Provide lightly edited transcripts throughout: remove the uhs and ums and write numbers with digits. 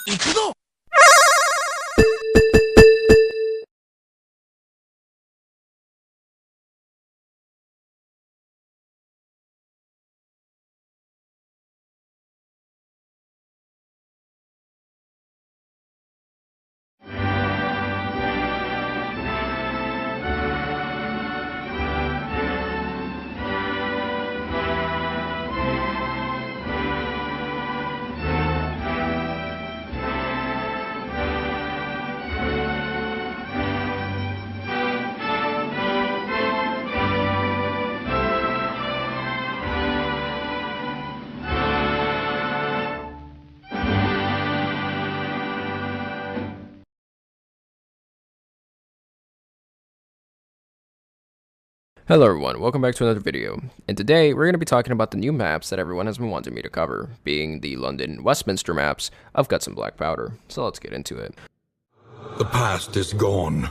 行くぞ。 Hello everyone, welcome back to another video, and today we're going to be talking about the new maps that everyone has been wanting me to cover, being the London and Westminster maps of Guts and Blackpowder. So let's get into it. The past is gone.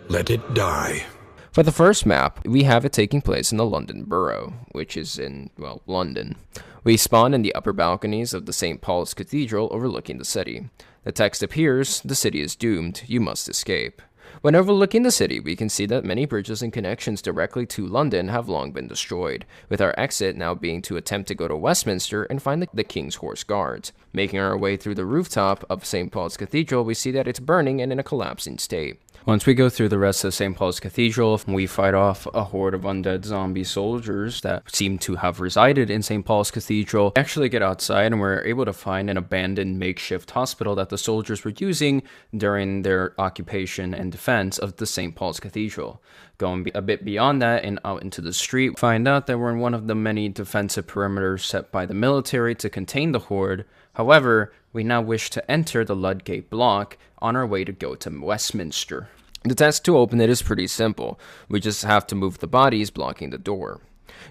Let it die. For the first map, we have it taking place in the London Borough, which is in, well, London. We spawn in the upper balconies of the St. Paul's Cathedral overlooking the city. The text appears, "The city is doomed, you must escape." When overlooking the city, we can see that many bridges and connections directly to London have long been destroyed, with our exit now being to attempt to go to Westminster and find the King's Horse Guards. Making our way through the rooftop of St. Paul's Cathedral, we see that it's burning and in a collapsing state. Once we go through the rest of St. Paul's Cathedral, we fight off a horde of undead zombie soldiers that seem to have resided in St. Paul's Cathedral. We actually get outside and we're able to find an abandoned makeshift hospital that the soldiers were using during their occupation and defense of the St. Paul's Cathedral. Going a bit beyond that and out into the street, find out that we're in one of the many defensive perimeters set by the military to contain the horde. However, we now wish to enter the Ludgate block on our way to go to Westminster. The task to open it is pretty simple. We just have to move the bodies blocking the door.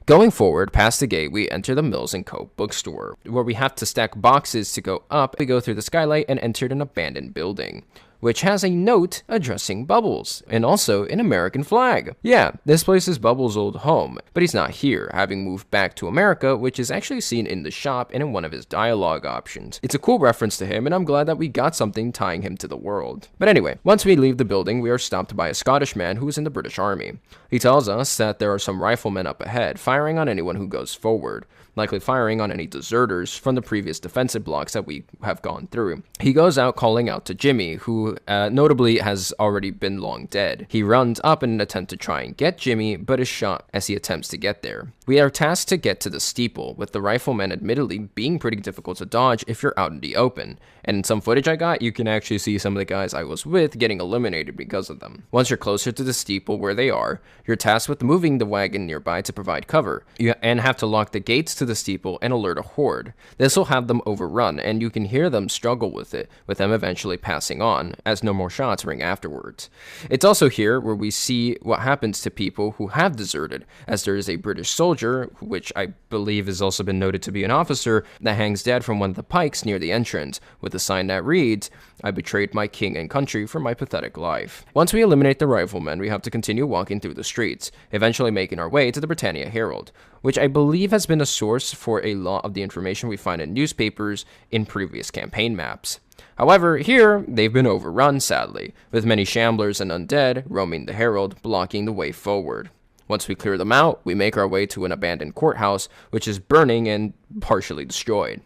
Going forward, past the gate, we enter the Mills & Co. bookstore, where we have to stack boxes to go up. We go through the skylight and enter an abandoned building, which has a note addressing Bubbles, and also an American flag. Yeah, this place is Bubbles' old home, but he's not here, having moved back to America, which is actually seen in the shop and in one of his dialogue options. It's a cool reference to him, and I'm glad that we got something tying him to the world. But anyway, once we leave the building, we are stopped by a Scottish man who is in the British Army. He tells us that there are some riflemen up ahead, firing on anyone who goes forward, likely firing on any deserters from the previous defensive blocks that we have gone through. He goes out calling out to Jimmy, who notably has already been long dead. He runs up in an attempt to try and get Jimmy, but is shot as he attempts to get there. We are tasked to get to the steeple, with the riflemen admittedly being pretty difficult to dodge if you're out in the open. And in some footage I got, you can actually see some of the guys I was with getting eliminated because of them. Once you're closer to the steeple where they are, you're tasked with moving the wagon nearby to provide cover, and have to lock the gates to the steeple and alert a horde. This will have them overrun, and you can hear them struggle with it, with them eventually passing on, as no more shots ring afterwards. It's also here where we see what happens to people who have deserted, as there is a British soldier, which I believe has also been noted to be an officer, that hangs dead from one of the pikes near the entrance, with a sign that reads, "I betrayed my king and country for my pathetic life." Once we eliminate the riflemen, we have to continue walking through the streets, eventually making our way to the Britannia Herald, which I believe has been a source for a lot of the information we find in newspapers in previous campaign maps. However, here, they've been overrun, sadly, with many shamblers and undead roaming the Herald, blocking the way forward. Once we clear them out, we make our way to an abandoned courthouse, which is burning and partially destroyed.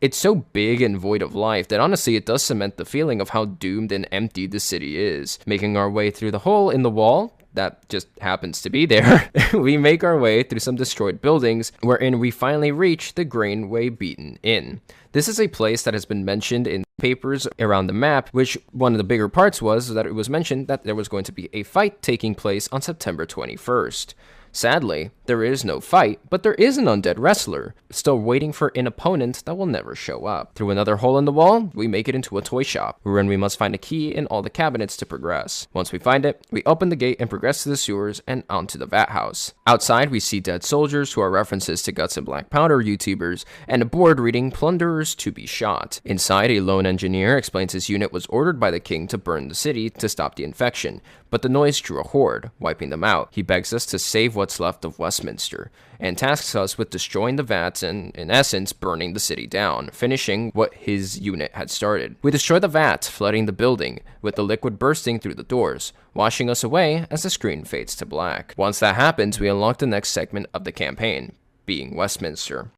It's so big and void of life that honestly it does cement the feeling of how doomed and empty the city is. Making our way through the hole in the wall that just happens to be there, we make our way through some destroyed buildings, wherein we finally reach the Greenway Beaten Inn. This is a place that has been mentioned in papers around the map, which one of the bigger parts was that it was mentioned that there was going to be a fight taking place on September 21st. Sadly, there is no fight, but there is an undead wrestler, still waiting for an opponent that will never show up. Through another hole in the wall, we make it into a toy shop, wherein we must find a key in all the cabinets to progress. Once we find it, we open the gate and progress to the sewers and onto the vat house. Outside, we see dead soldiers who are references to Guts and Blackpowder YouTubers, and a board reading "Plunderers to be shot." Inside, a lone engineer explains his unit was ordered by the king to burn the city to stop the infection, but the noise drew a horde, wiping them out. He begs us to save what what's left of Westminster, and tasks us with destroying the vats and, in essence, burning the city down, finishing what his unit had started. We destroy the vats, flooding the building, with the liquid bursting through the doors, washing us away as the screen fades to black. Once that happens, we unlock the next segment of the campaign, being Westminster.